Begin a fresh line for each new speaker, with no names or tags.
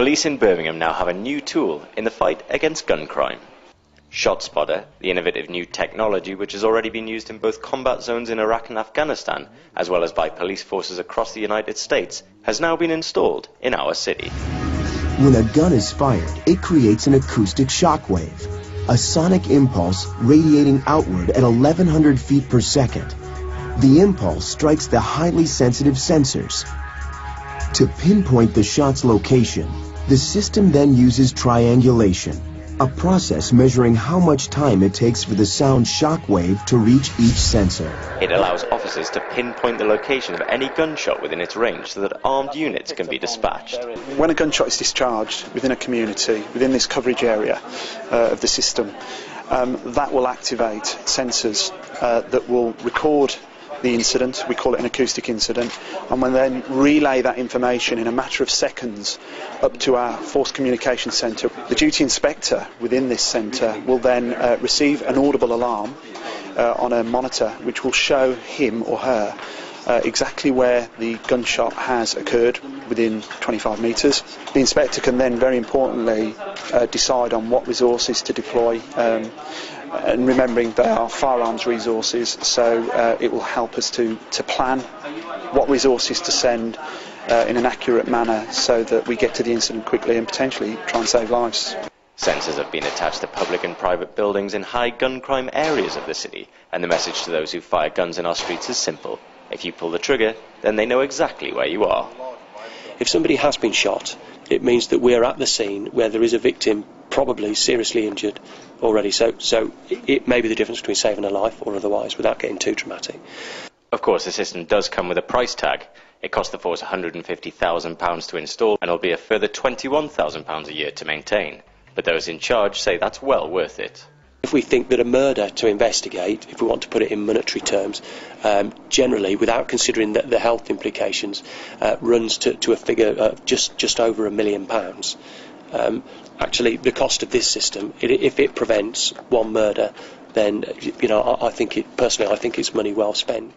Police in Birmingham now have a new tool in the fight against gun crime. ShotSpotter, the innovative new technology which has already been used in both combat zones in Iraq and Afghanistan, as well as by police forces across the United States, has now been installed in our city.
When a gun is fired, it creates an acoustic shockwave, a sonic impulse radiating outward at 1,100 feet per second. The impulse strikes the highly sensitive sensors. To pinpoint the shot's location, the system then uses triangulation, a process measuring how much time it takes for the sound shockwave to reach each sensor.
It allows officers to pinpoint the location of any gunshot within its range so that armed units can be dispatched.
When a gunshot is discharged within a community, within this coverage area of the system, that will activate sensors that will record the incident. We call it an acoustic incident, and when then relay that information in a matter of seconds up to our force communication centre. The duty inspector within this centre will then receive an audible alarm on a monitor which will show him or her exactly where the gunshot has occurred within 25 metres. The inspector can then, very importantly, decide on what resources to deploy, and remembering they are firearms resources, so it will help us to plan what resources to send in an accurate manner so that we get to the incident quickly and potentially try and save lives.
Sensors have been attached to public and private buildings in high gun crime areas of the city, and the message to those who fire guns in our streets is simple. If you pull the trigger, then they know exactly where you are.
If somebody has been shot, it means that we're at the scene where there is a victim probably seriously injured already, so it may be the difference between saving a life or otherwise, without getting too dramatic.
Of course, the system does come with a price tag. It cost the force £150,000 to install, and will be a further £21,000 a year to maintain. But those in charge say that's well worth it.
If we think that a murder to investigate, if we want to put it in monetary terms, generally, without considering the health implications, runs to a figure of just over £1 million. Actually, the cost of this system, if it prevents one murder, then I think it's money well spent.